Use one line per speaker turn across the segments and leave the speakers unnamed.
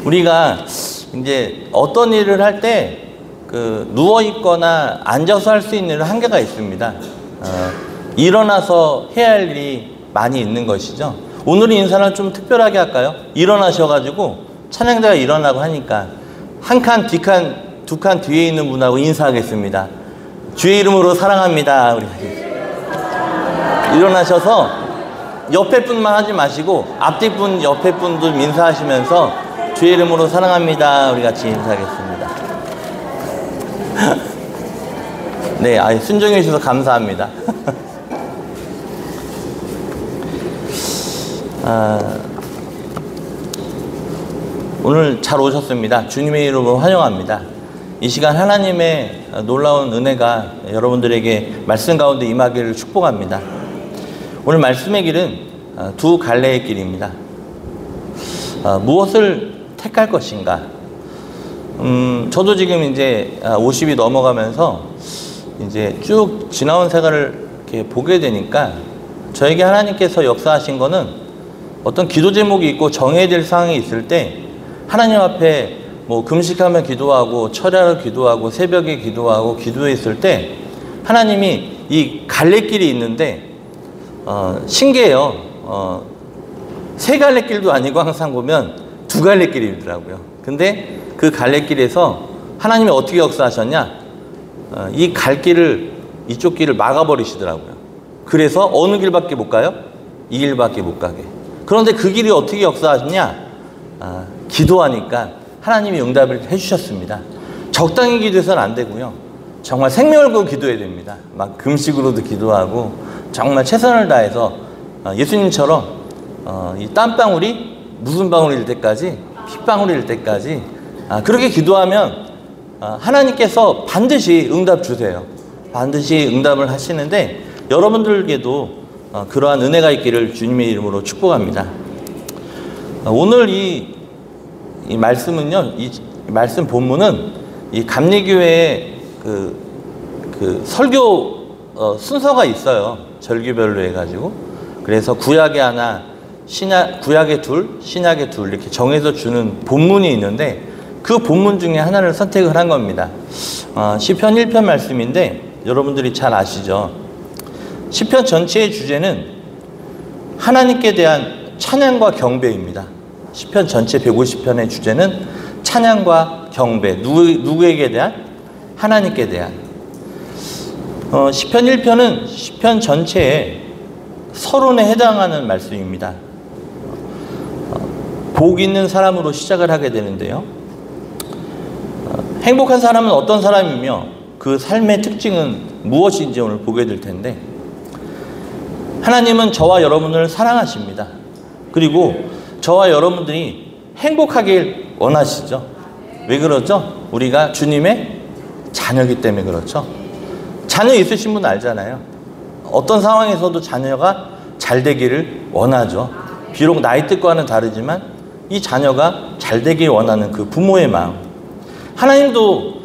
우리가 이제 어떤 일을 할 때 누워 있거나 앉아서 할 수 있는 일은 한계가 있습니다. 일어나서 해야 할 일이 많이 있는 것이죠. 오늘 인사를 좀 특별하게 할까요? 일어나셔가지고 찬양대가 일어나고 하니까 한 칸, 두 칸 뒤에 있는 분하고 인사하겠습니다. 주의 이름으로 사랑합니다. 우리 일어나셔서 옆에 분만 하지 마시고 앞뒤 분, 옆에 분도 인사하시면서 주의 이름으로 사랑합니다. 우리 같이 인사하겠습니다. 네, 순종해 주셔서 감사합니다. 오늘 잘 오셨습니다. 주님의 이름으로 환영합니다. 이 시간 하나님의 놀라운 은혜가 여러분들에게 말씀 가운데 임하기를 축복합니다. 오늘 말씀의 길은 두 갈래의 길입니다. 무엇을 택할 것인가? 저도 지금 이제 50이 넘어가면서 이제 쭉 지나온 생활을 이렇게 보게 되니까 저에게 하나님께서 역사하신 거는 어떤 기도 제목이 있고 정해야 될 상황이 있을 때 하나님 앞에 뭐 금식하며 기도하고 철야로 기도하고 새벽에 기도하고 기도했을 때 하나님이 이 갈래길이 있는데 신기해요. 세 갈래길도 아니고 항상 보면 두 갈래길이더라고요. 근데 그 갈래길에서 하나님이 어떻게 역사하셨냐? 이 갈 길을, 이쪽 길을 막아버리시더라고요. 그래서 어느 길밖에 못 가요? 이 길밖에 못 가게. 그런데 그 길이 어떻게 역사하셨냐? 기도하니까 하나님이 응답을 해주셨습니다. 적당히 기도해서는 안 되고요. 정말 생명을 걸고 기도해야 됩니다. 막 금식으로도 기도하고 정말 최선을 다해서 예수님처럼 이 땀방울이 무슨 방울일 때까지, 핏방울일 때까지 그렇게 기도하면 하나님께서 반드시 응답 주세요. 반드시 응답을 하시는데 여러분들에게도 그러한 은혜가 있기를 주님의 이름으로 축복합니다. 오늘 이 말씀은요, 이 말씀 본문은 이 감리교회의 그 설교 순서가 있어요. 절기별로 해가지고. 그래서 구약에 하나, 구약에 둘, 신약에 둘 이렇게 정해서 주는 본문이 있는데 그 본문 중에 하나를 선택을 한 겁니다. 시편 1편 말씀인데 여러분들이 잘 아시죠? 시편 전체의 주제는 하나님께 대한 찬양과 경배입니다. 시편 전체 150편의 주제는 찬양과 경배. 누구에게 대한? 하나님께 대한. 시편 1편은 시편 전체의 서론에 해당하는 말씀입니다. 복 있는 사람으로 시작을 하게 되는데요. 행복한 사람은 어떤 사람이며 그 삶의 특징은 무엇인지 오늘 보게 될 텐데 하나님은 저와 여러분을 사랑하십니다. 그리고 저와 여러분들이 행복하길 원하시죠. 왜 그러죠? 우리가 주님의 자녀이기 때문에 그렇죠. 자녀 있으신 분 알잖아요. 어떤 상황에서도 자녀가 잘 되기를 원하죠. 비록 나이 뜻과는 다르지만 이 자녀가 잘 되길 원하는 그 부모의 마음. 하나님도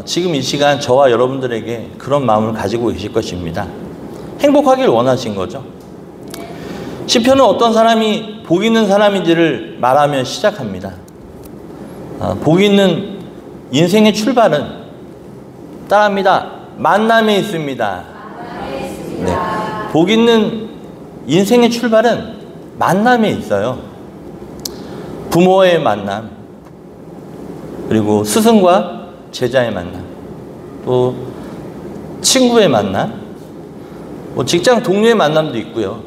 지금 이 시간 저와 여러분들에게 그런 마음을 가지고 계실 것입니다. 행복하길 원하신 거죠. 시편은 어떤 사람이 복 있는 사람인지를 말하며 시작합니다. 복 있는 인생의 출발은 따라합니다. 만남에 있습니다. 네. 복 있는 인생의 출발은 만남에 있어요. 부모의 만남, 그리고 스승과 제자의 만남, 또 친구의 만남, 뭐 직장 동료의 만남도 있고요.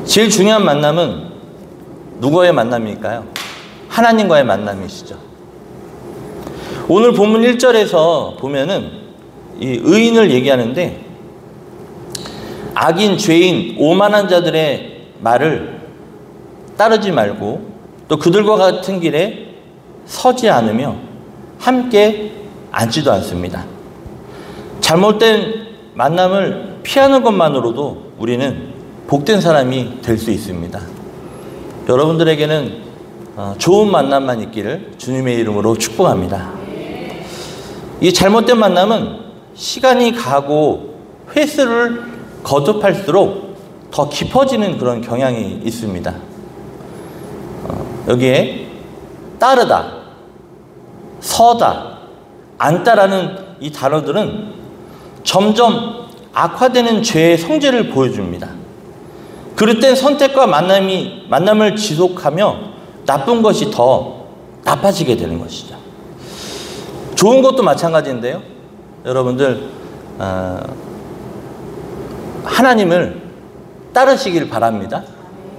제일 중요한 만남은 누구의 만남일까요? 하나님과의 만남이시죠. 오늘 본문 1절에서 보면은 이 의인을 얘기하는데 악인, 죄인, 오만한 자들의 말을 따르지 말고 또 그들과 같은 길에 서지 않으며 함께 앉지도 않습니다. 잘못된 만남을 피하는 것만으로도 우리는 복된 사람이 될 수 있습니다. 여러분들에게는 좋은 만남만 있기를 주님의 이름으로 축복합니다. 이 잘못된 만남은 시간이 가고 횟수를 거듭할수록 더 깊어지는 그런 경향이 있습니다. 여기에 따르다, 서다, 앉다라는 이 단어들은 점점 악화되는 죄의 성질을 보여줍니다. 그럴 땐 선택과 만남을 지속하며 나쁜 것이 더 나빠지게 되는 것이죠. 좋은 것도 마찬가지인데요. 여러분들 하나님을 따르시길 바랍니다.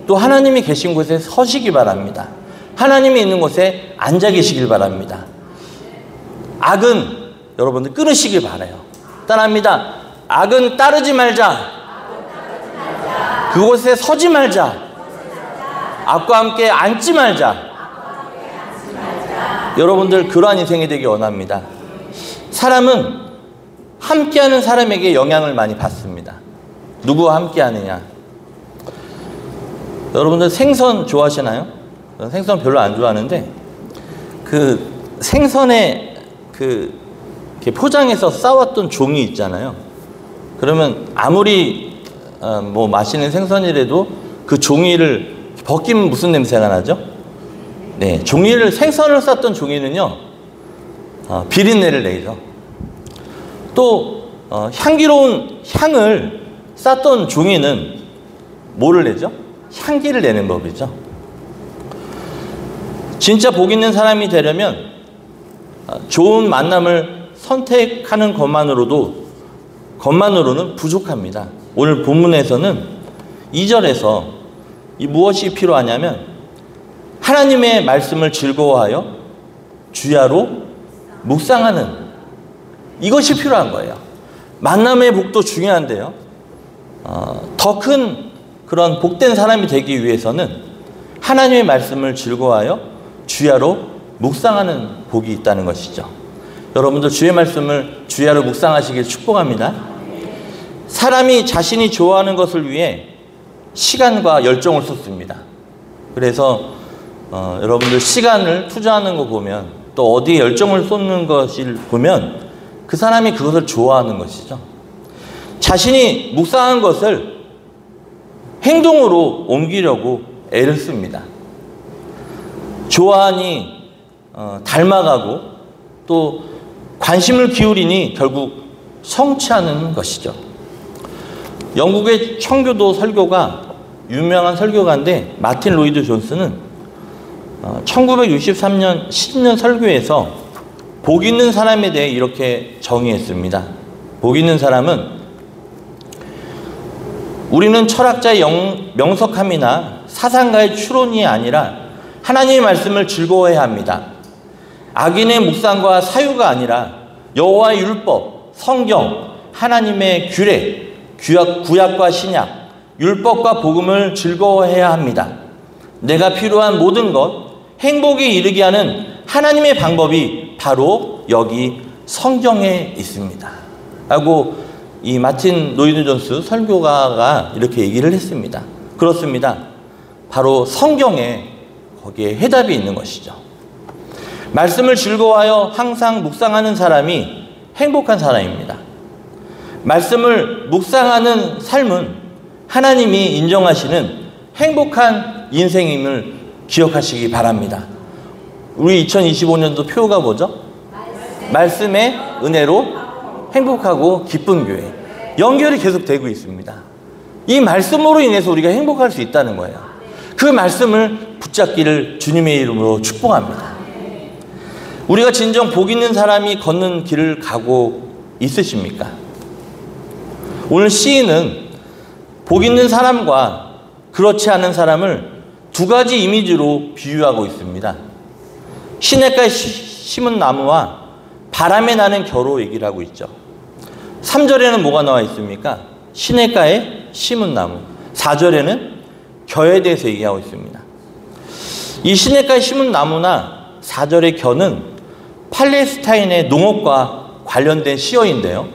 또 하나님이 계신 곳에 서시기 바랍니다. 하나님이 있는 곳에 앉아 계시길 바랍니다. 악은 여러분들 끊으시길 바라요. 따라합니다. 악은 따르지 말자. 그곳에 서지 말자. 악과 함께 앉지 말자. 여러분들 그러한 인생이 되기 원합니다. 사람은 함께하는 사람에게 영향을 많이 받습니다. 누구와 함께하느냐. 여러분들 생선 좋아하시나요? 저는 생선 별로 안 좋아하는데 그 생선에 이렇게 포장해서 싸왔던 종이 있잖아요. 그러면 아무리 뭐 맛있는 생선이라도 그 종이를 벗기면 무슨 냄새가 나죠? 네, 생선을 쌌던 종이는요 비린내를 내죠. 또 향기로운 향을 쌌던 종이는 뭐를 내죠? 향기를 내는 법이죠. 진짜 복 있는 사람이 되려면 좋은 만남을 선택하는 것만으로는 부족합니다. 오늘 본문에서는 2절에서 무엇이 필요하냐면 하나님의 말씀을 즐거워하여 주야로 묵상하는 이것이 필요한 거예요. 만남의 복도 중요한데요. 더 큰 그런 복된 사람이 되기 위해서는 하나님의 말씀을 즐거워하여 주야로 묵상하는 복이 있다는 것이죠. 여러분들 주의 말씀을 주야로 묵상하시길 축복합니다. 사람이 자신이 좋아하는 것을 위해 시간과 열정을 쏟습니다. 그래서 여러분들 시간을 투자하는 거 보면 또 어디에 열정을 쏟는 것을 보면 그 사람이 그것을 좋아하는 것이죠. 자신이 묵상한 것을 행동으로 옮기려고 애를 씁니다. 좋아하니 닮아가고 또 관심을 기울이니 결국 성취하는 것이죠. 영국의 청교도 설교가 유명한 설교가인데 마틴 로이드 존스는 1963년 신년 설교에서 복 있는 사람에 대해 이렇게 정의했습니다. 복 있는 사람은 우리는 철학자의 명석함이나 사상가의 추론이 아니라 하나님의 말씀을 즐거워해야 합니다. 악인의 묵상과 사유가 아니라 여호와의 율법, 성경, 하나님의 규례, 구약과 신약, 율법과 복음을 즐거워해야 합니다. 내가 필요한 모든 것, 행복에 이르게 하는 하나님의 방법이 바로 여기 성경에 있습니다. 라고 이 마틴 로이드 존스 설교가가 이렇게 얘기를 했습니다. 그렇습니다. 바로 성경에 거기에 해답이 있는 것이죠. 말씀을 즐거워하여 항상 묵상하는 사람이 행복한 사람입니다. 말씀을 묵상하는 삶은 하나님이 인정하시는 행복한 인생임을 기억하시기 바랍니다. 우리 2025년도 표가 뭐죠? 말씀의 은혜로 행복하고 기쁜 교회. 연결이 계속 되고 있습니다. 이 말씀으로 인해서 우리가 행복할 수 있다는 거예요. 그 말씀을 붙잡기를 주님의 이름으로 축복합니다. 우리가 진정 복 있는 사람이 걷는 길을 가고 있으십니까? 오늘 시인은 복 있는 사람과 그렇지 않은 사람을 두 가지 이미지로 비유하고 있습니다. 시냇가에 심은 나무와 바람에 나는 겨로 얘기를 하고 있죠. 3절에는 뭐가 나와 있습니까? 시냇가에 심은 나무. 4절에는 겨에 대해서 얘기하고 있습니다. 이 시냇가에 심은 나무나 4절의 겨는 팔레스타인의 농업과 관련된 시어인데요.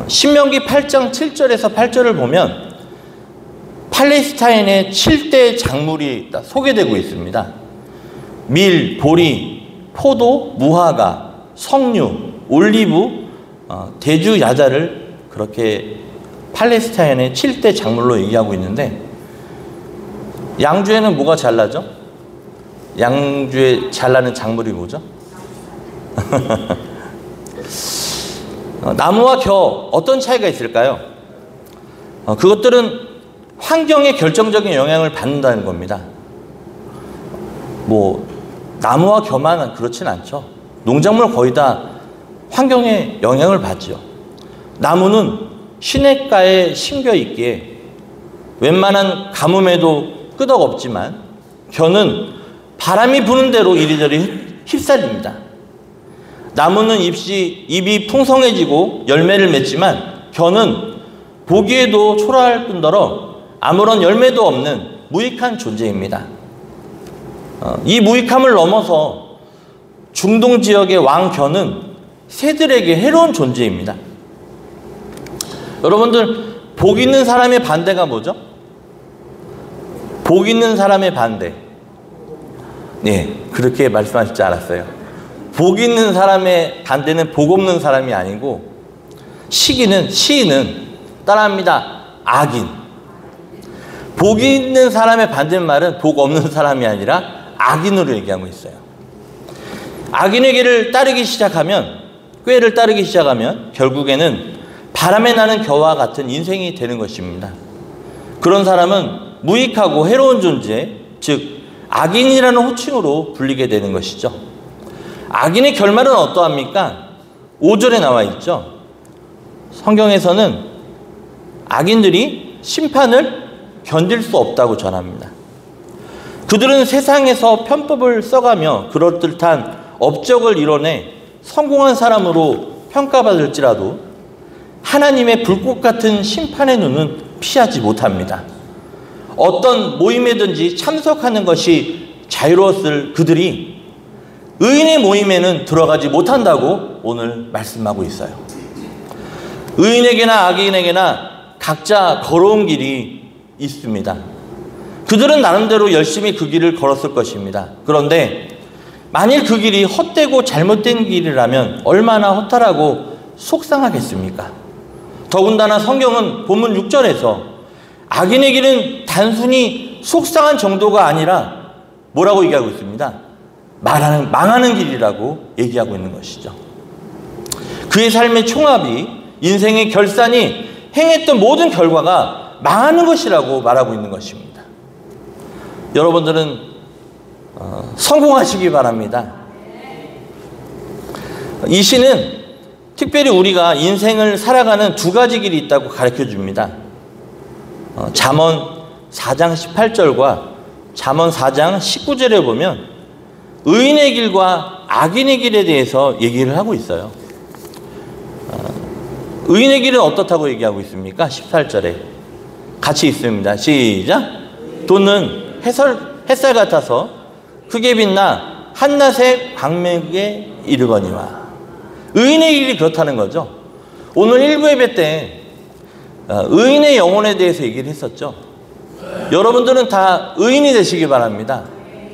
신명기 8장 7절에서 8절을 보면 팔레스타인의 7대 작물이 소개되고 있습니다. 밀, 보리, 포도, 무화과, 석류, 올리브, 대주, 야자를 그렇게 팔레스타인의 7대 작물로 얘기하고 있는데 양주에는 뭐가 잘 나죠? 양주에 잘 나는 작물이 뭐죠? 나무와 겨 어떤 차이가 있을까요? 그것들은 환경에 결정적인 영향을 받는다는 겁니다. 뭐 나무와 겨만 그렇진 않죠. 농작물 거의 다 환경에 영향을 받죠. 나무는 시냇가에 심겨 있기에 웬만한 가뭄에도 끄덕없지만 겨는 바람이 부는 대로 이리저리 휩쓸립니다. 나무는 잎이 풍성해지고 열매를 맺지만 겨는 보기에도 초라할 뿐더러 아무런 열매도 없는 무익한 존재입니다. 이 무익함을 넘어서 중동 지역의 왕겨는 새들에게 해로운 존재입니다. 여러분들, 복 있는 사람의 반대가 뭐죠? 복 있는 사람의 반대. 네, 그렇게 말씀하실 줄 알았어요. 복 있는 사람의 반대는 복 없는 사람이 아니고 시인은 따라합니다. 악인. 복 있는 사람의 반대말은 복 없는 사람이 아니라 악인으로 얘기하고 있어요. 악인의 길을 따르기 시작하면, 꾀를 따르기 시작하면 결국에는 바람에 나는 겨와 같은 인생이 되는 것입니다. 그런 사람은 무익하고 해로운 존재, 즉 악인이라는 호칭으로 불리게 되는 것이죠. 악인의 결말은 어떠합니까? 5절에 나와 있죠. 성경에서는 악인들이 심판을 견딜 수 없다고 전합니다. 그들은 세상에서 편법을 써가며 그럴듯한 업적을 이뤄내 성공한 사람으로 평가받을지라도 하나님의 불꽃 같은 심판의 눈은 피하지 못합니다. 어떤 모임에든지 참석하는 것이 자유로웠을 그들이 의인의 모임에는 들어가지 못한다고 오늘 말씀하고 있어요. 의인에게나 악인에게나 각자 걸어온 길이 있습니다. 그들은 나름대로 열심히 그 길을 걸었을 것입니다. 그런데 만일 그 길이 헛되고 잘못된 길이라면 얼마나 허탈하고 속상하겠습니까? 더군다나 성경은 본문 6절에서 악인의 길은 단순히 속상한 정도가 아니라 뭐라고 얘기하고 있습니다? 망하는 길이라고 얘기하고 있는 것이죠. 그의 삶의 총합이, 인생의 결산이 행했던 모든 결과가 망하는 것이라고 말하고 있는 것입니다. 여러분들은 성공하시기 바랍니다. 이 시는 특별히 우리가 인생을 살아가는 두 가지 길이 있다고 가르쳐 줍니다. 잠언 4장 18절과 잠언 4장 19절에 보면 의인의 길과 악인의 길에 대해서 얘기를 하고 있어요. 의인의 길은 어떻다고 얘기하고 있습니까? 18절에 같이 있습니다. 시작. 돈은 햇살 같아서 크게 빛나 한낮의 광명에 이르거니와. 의인의 길이 그렇다는 거죠. 오늘 1부 예배 때 의인의 영혼에 대해서 얘기를 했었죠. 여러분들은 다 의인이 되시기 바랍니다.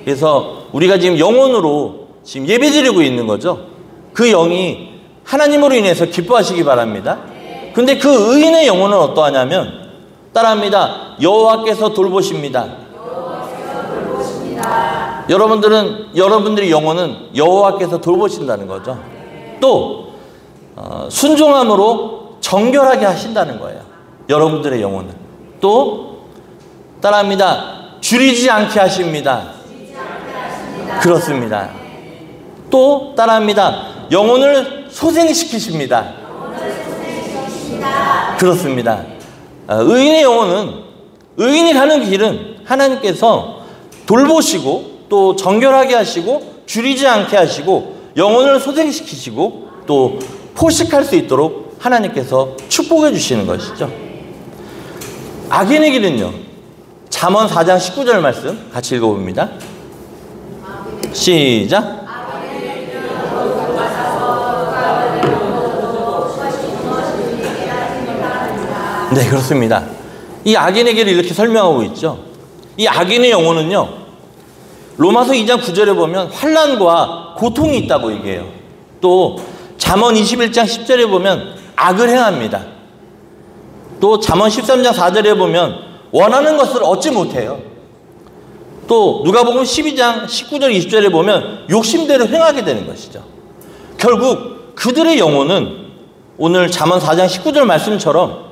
그래서 우리가 지금 영혼으로 지금 예배 드리고 있는 거죠. 그 영이 하나님으로 인해서 기뻐하시기 바랍니다. 근데 그 의인의 영혼은 어떠하냐면 따라합니다. 여호와께서 돌보십니다. 여러분들의 영혼은 여호와께서 돌보신다는 거죠. 또 순종함으로 정결하게 하신다는 거예요. 여러분들의 영혼은. 또 따라합니다. 줄이지 않게 하십니다. 그렇습니다. 또 따라합니다. 영혼을 소생시키십니다. 그렇습니다. 의인의 영혼은, 의인이 가는 길은 하나님께서 돌보시고 또 정결하게 하시고 줄이지 않게 하시고 영혼을 소생시키시고 또 포식할 수 있도록 하나님께서 축복해 주시는 것이죠. 악인의 길은요. 잠언 4장 19절 말씀 같이 읽어봅니다. 시작. 네, 그렇습니다. 이 악인의 길을 이렇게 설명하고 있죠. 이 악인의 영혼은요, 로마서 2장 9절에 보면 환난과 고통이 있다고 얘기해요. 또 잠언 21장 10절에 보면 악을 행합니다. 또 잠언 13장 4절에 보면 원하는 것을 얻지 못해요. 또 누가복음 12장 19절 20절에 보면 욕심대로 행하게 되는 것이죠. 결국 그들의 영혼은 오늘 잠언 4장 19절 말씀처럼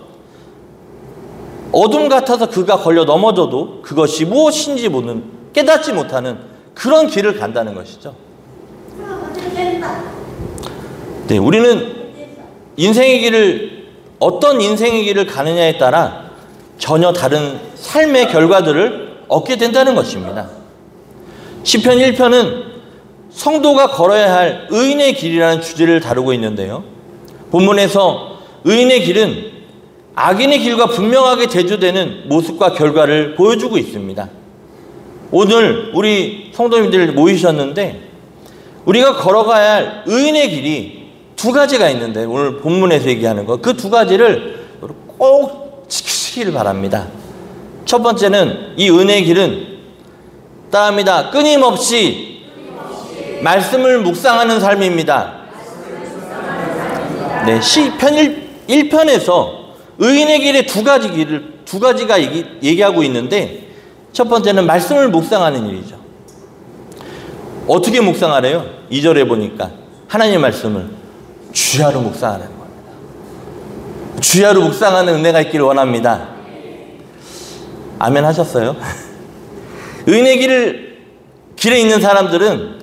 어둠 같아서 그가 걸려 넘어져도 그것이 무엇인지 깨닫지 못하는 그런 길을 간다는 것이죠. 네, 우리는 인생의 길을 어떤 인생의 길을 가느냐에 따라 전혀 다른 삶의 결과들을 얻게 된다는 것입니다. 시편 1편은 성도가 걸어야 할 의인의 길이라는 주제를 다루고 있는데요. 본문에서 의인의 길은 악인의 길과 분명하게 대조되는 모습과 결과를 보여주고 있습니다. 오늘 우리 성도님들 모이셨는데 우리가 걸어가야 할 의인의 길이 두 가지가 있는데 오늘 본문에서 얘기하는 것, 그 두 가지를 꼭 지키시길 바랍니다. 첫 번째는 이 은혜의 길은 따릅니다. 끊임없이 말씀을 묵상하는 삶입니다. 네, 시편 1편에서 의인의 길의 두 가지가 얘기하고 있는데 첫 번째는 말씀을 묵상하는 일이죠. 어떻게 묵상하래요? 2절에 보니까 하나님의 말씀을 주야로 묵상하는 겁니다. 주야로 묵상하는 은혜가 있기를 원합니다. 아멘 하셨어요? 의인의 길에 있는 사람들은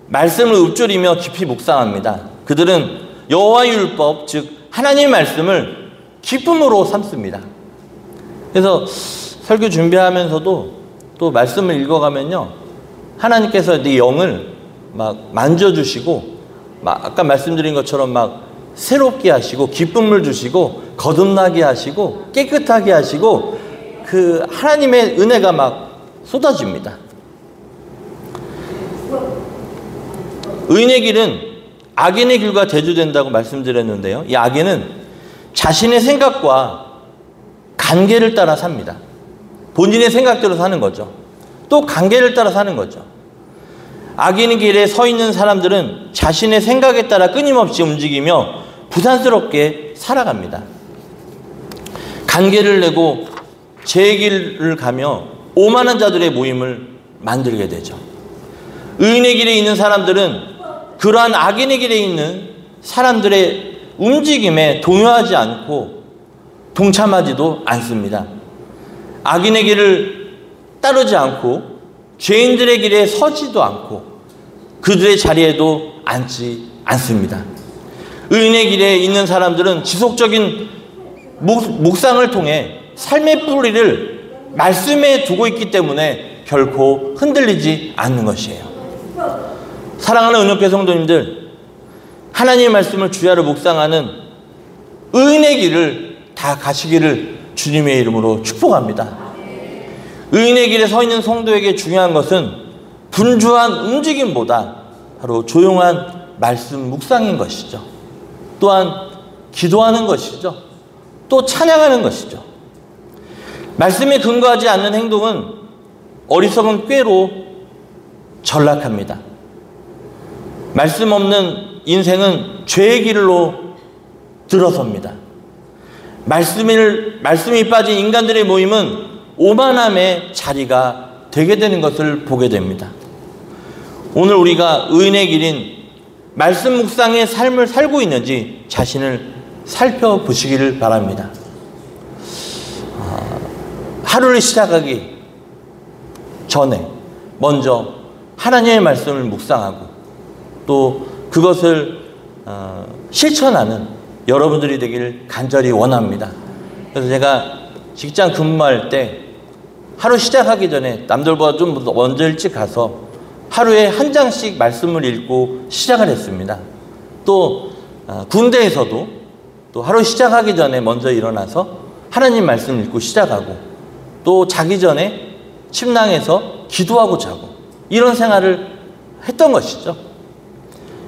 말씀을 읊조리며 깊이 묵상합니다. 그들은 여호와의 율법, 즉 하나님의 말씀을 기쁨으로 삼습니다. 그래서 설교 준비하면서도 또 말씀을 읽어가면요, 하나님께서 네 영을 막 만져주시고 막 아까 말씀드린 것처럼 막 새롭게 하시고 기쁨을 주시고 거듭나게 하시고 깨끗하게 하시고 그 하나님의 은혜가 막 쏟아집니다. 의인의 길은 악인의 길과 대조된다고 말씀드렸는데요. 이 악인은 자신의 생각과 관계를 따라 삽니다. 본인의 생각대로 사는 거죠. 또 관계를 따라 사는 거죠. 악인의 길에 서 있는 사람들은 자신의 생각에 따라 끊임없이 움직이며 부산스럽게 살아갑니다. 관계를 내고 제 길을 가며 오만한 자들의 모임을 만들게 되죠. 의인의 길에 있는 사람들은 그러한 악인의 길에 있는 사람들의 움직임에 동요하지 않고 동참하지도 않습니다. 악인의 길을 따르지 않고 죄인들의 길에 서지도 않고 그들의 자리에도 앉지 않습니다. 의인의 길에 있는 사람들은 지속적인 묵상을 통해 삶의 뿌리를 말씀에 두고 있기 때문에 결코 흔들리지 않는 것이에요. 사랑하는 은혁교 성도님들, 하나님의 말씀을 주야로 묵상하는 의인의 길을 다 가시기를 주님의 이름으로 축복합니다. 의인의 길에 서 있는 성도에게 중요한 것은 분주한 움직임보다 바로 조용한 말씀 묵상인 것이죠. 또한 기도하는 것이죠. 또 찬양하는 것이죠. 말씀에 근거하지 않는 행동은 어리석은 꾀로 전락합니다. 말씀 없는 인생은 죄의 길로 들어섭니다. 말씀이 빠진 인간들의 모임은 오만함의 자리가 되게 되는 것을 보게 됩니다. 오늘 우리가 의인의 길인 말씀 묵상의 삶을 살고 있는지 자신을 살펴보시기를 바랍니다. 하루를 시작하기 전에 먼저 하나님의 말씀을 묵상하고 또 그것을 실천하는 여러분들이 되기를 간절히 원합니다. 그래서 제가 직장 근무할 때 하루 시작하기 전에 남들보다 좀 먼저 일찍 가서 하루에 한 장씩 말씀을 읽고 시작을 했습니다. 또 군대에서도 또 하루 시작하기 전에 먼저 일어나서 하나님 말씀 읽고 시작하고 또 자기 전에 침낭에서 기도하고 자고 이런 생활을 했던 것이죠.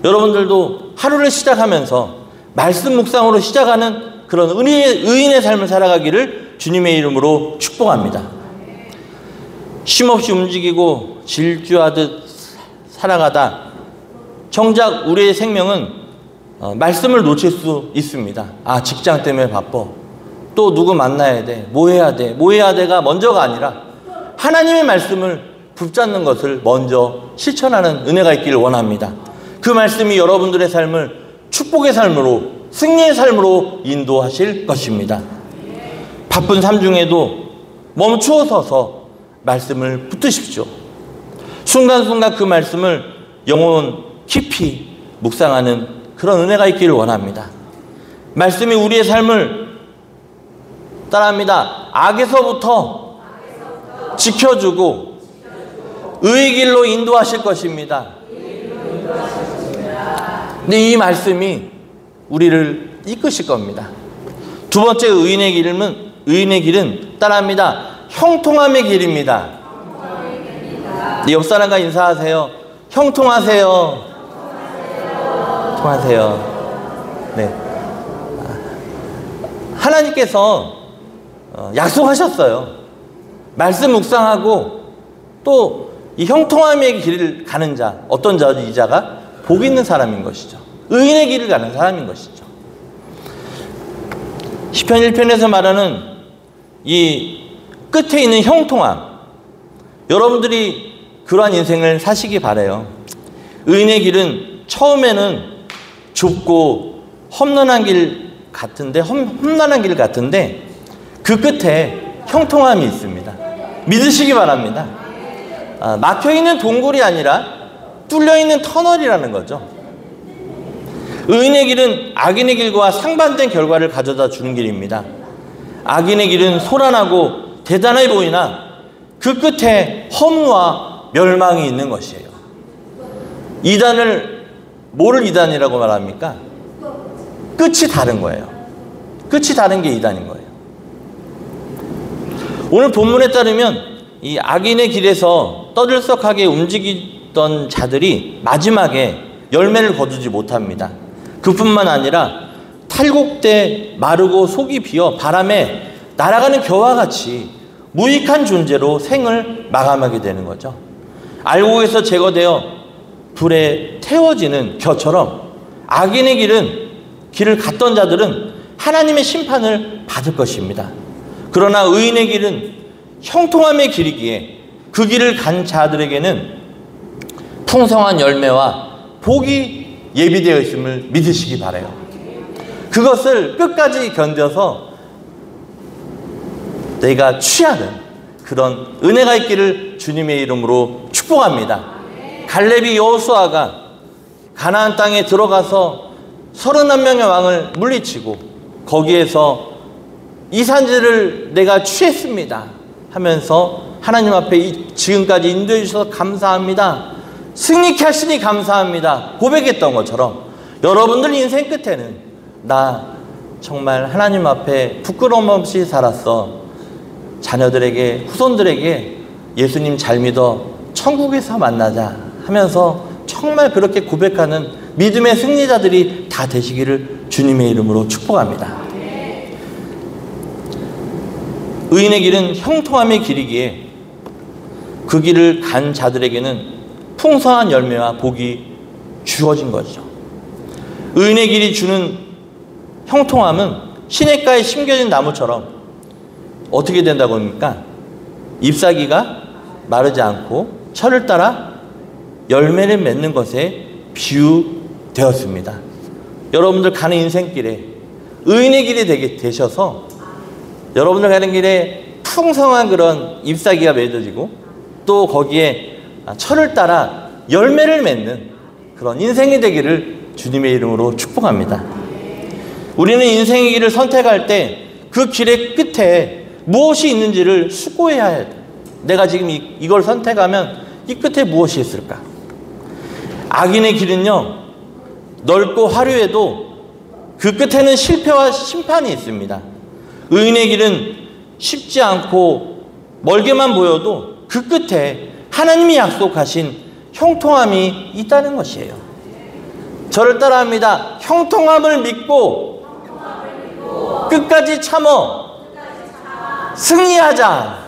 여러분들도 하루를 시작하면서 말씀 묵상으로 시작하는 그런 의인의 삶을 살아가기를 주님의 이름으로 축복합니다. 쉼없이 움직이고 질주하듯 살아가다 정작 우리의 생명은 말씀을 놓칠 수 있습니다. 아, 직장 때문에 바빠. 또 누구 만나야 돼. 뭐 해야 돼. 뭐 해야 돼가 먼저가 아니라 하나님의 말씀을 붙잡는 것을 먼저 실천하는 은혜가 있기를 원합니다. 그 말씀이 여러분들의 삶을 축복의 삶으로, 승리의 삶으로 인도하실 것입니다. 바쁜 삶 중에도 멈추어 서서 말씀을 붙드십시오. 순간순간 그 말씀을 영혼 깊이 묵상하는 그런 은혜가 있기를 원합니다. 말씀이 우리의 삶을 따라합니다. 악에서부터 지켜주고 의의 길로 인도하실 것입니다. 근데 이 말씀이 우리를 이끄실 겁니다. 두 번째 의인의 길은 따라합니다. 형통함의 길입니다. 옆 사람과 인사하세요. 형통하세요. 통하세요. 네. 하나님께서 약속하셨어요. 말씀 묵상하고 또 이 형통함의 길을 가는 자, 어떤 자죠? 이 자가 복 있는 사람인 것이죠. 의인의 길을 가는 사람인 것이죠. 시편 1편에서 말하는 이 끝에 있는 형통함, 여러분들이 그러한 인생을 사시기 바라요. 의인의 길은 처음에는 좁고 험난한 길 같은데 그 끝에 형통함이 있습니다. 믿으시기 바랍니다. 막혀있는 동굴이 아니라 뚫려있는 터널이라는 거죠. 의인의 길은 악인의 길과 상반된 결과를 가져다 주는 길입니다. 악인의 길은 소란하고 대단해 보이나 그 끝에 허무와 멸망이 있는 것이에요. 뭐를 이단이라고 말합니까? 끝이 다른 거예요. 끝이 다른 게 이단인 거예요. 오늘 본문에 따르면 이 악인의 길에서 떠들썩하게 움직이던 자들이 마지막에 열매를 거두지 못합니다. 그뿐만 아니라 탈곡돼 마르고 속이 비어 바람에 날아가는 겨와 같이 무익한 존재로 생을 마감하게 되는 거죠. 알곡에서 제거되어 불에 태워지는 겨처럼 악인의 길을 갔던 자들은 하나님의 심판을 받을 것입니다. 그러나 의인의 길은 형통함의 길이기에 그 길을 간 자들에게는 풍성한 열매와 복이 예비되어 있음을 믿으시기 바라요. 그것을 끝까지 견뎌서 내가 취하는 그런 은혜가 있기를 주님의 이름으로 축복합니다. 갈렙이 여호수아가 가나안 땅에 들어가서 31명의 왕을 물리치고 거기에서 이 산지를 내가 취했습니다 하면서 하나님 앞에 지금까지 인도해 주셔서 감사합니다, 승리케 하시니 감사합니다 고백했던 것처럼 여러분들 인생 끝에는 나 정말 하나님 앞에 부끄러움 없이 살았어, 자녀들에게 후손들에게 예수님 잘 믿어 천국에서 만나자 하면서 정말 그렇게 고백하는 믿음의 승리자들이 다 되시기를 주님의 이름으로 축복합니다. 의인의 길은 형통함의 길이기에 그 길을 간 자들에게는 풍성한 열매와 복이 주어진 거죠. 의인의 길이 주는 형통함은 시냇가에 심겨진 나무처럼 어떻게 된다고 합니까? 잎사귀가 마르지 않고 철을 따라 열매를 맺는 것에 비유되었습니다. 여러분들 가는 인생길에 의인의 길이 되셔서 여러분들 가는 길에 풍성한 그런 잎사귀가 맺어지고 또 거기에 철을 따라 열매를 맺는 그런 인생이 되기를 주님의 이름으로 축복합니다. 우리는 인생의 길을 선택할 때 그 길의 끝에 무엇이 있는지를 숙고해야 해요. 내가 지금 이걸 선택하면 이 끝에 무엇이 있을까? 악인의 길은요, 넓고 화려해도 그 끝에는 실패와 심판이 있습니다. 의인의 길은 쉽지 않고 멀게만 보여도 그 끝에 하나님이 약속하신 형통함이 있다는 것이에요. 저를 따라합니다. 형통함을 믿고 끝까지 참어 승리하자.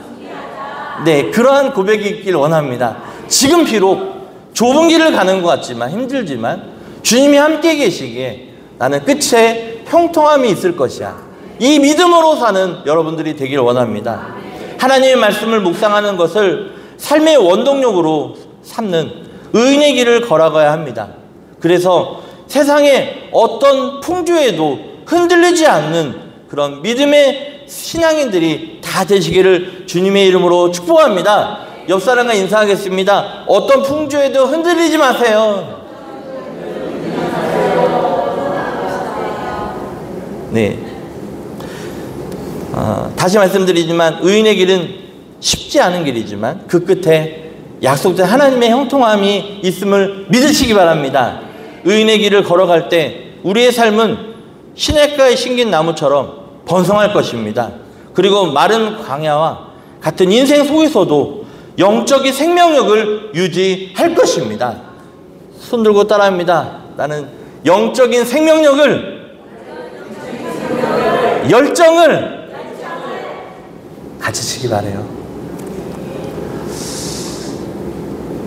네, 그러한 고백이 있길 원합니다. 지금 비록 좁은 길을 가는 것 같지만 힘들지만 주님이 함께 계시기에 나는 끝에 형통함이 있을 것이야. 이 믿음으로 사는 여러분들이 되길 원합니다. 하나님의 말씀을 묵상하는 것을 삶의 원동력으로 삼는 의인의 길을 걸어가야 합니다. 그래서 세상의 어떤 풍조에도 흔들리지 않는 그런 믿음의 신앙인들이 다 되시기를 주님의 이름으로 축복합니다. 옆 사람과 인사하겠습니다. 어떤 풍조에도 흔들리지 마세요. 네. 다시 말씀드리지만 의인의 길은 쉽지 않은 길이지만 그 끝에 약속된 하나님의 형통함이 있음을 믿으시기 바랍니다. 의인의 길을 걸어갈 때 우리의 삶은 시냇가에 심긴 나무처럼 번성할 것입니다. 그리고 마른 광야와 같은 인생 속에서도 영적인 생명력을 유지할 것입니다. 손 들고 따라합니다. 나는 영적인 생명력을, 열정을 가지시기 바라요.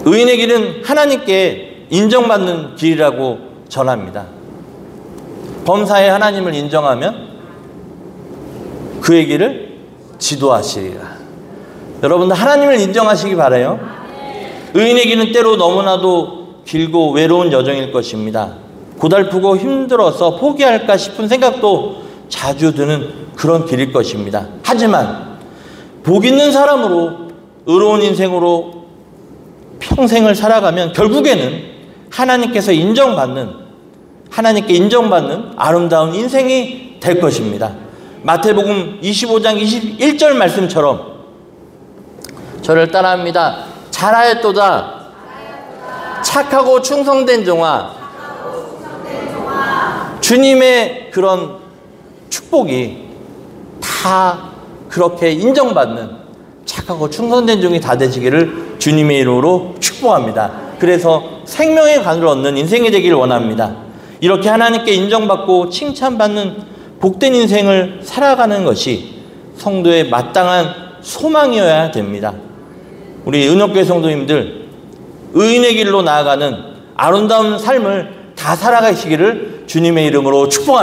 의인의 길은 하나님께 인정받는 길이라고 전합니다. 범사에 하나님을 인정하면 그의 길을 지도하시리라. 여러분들 하나님을 인정하시기 바라요. 의인의 길은 때로 너무나도 길고 외로운 여정일 것입니다. 고달프고 힘들어서 포기할까 싶은 생각도 자주 드는 그런 길일 것입니다. 하지만 복 있는 사람으로 의로운 인생으로 평생을 살아가면 결국에는 하나님께 인정받는 아름다운 인생이 될 것입니다. 마태복음 25장 21절 말씀처럼 저를 따라합니다. 잘하였도다. 착하고 충성된 종아. 주님의 그런 축복이 다 그렇게 인정받는 착하고 충성된 종이 다 되시기를 주님의 이름으로 축복합니다. 그래서 생명의 간을 얻는 인생이 되기를 원합니다. 이렇게 하나님께 인정받고 칭찬받는 복된 인생을 살아가는 것이 성도의 마땅한 소망이어야 됩니다. 우리 은옥교회 성도님들 의인의 길로 나아가는 아름다운 삶을 다 살아가시기를 주님의 이름으로 축복합니다.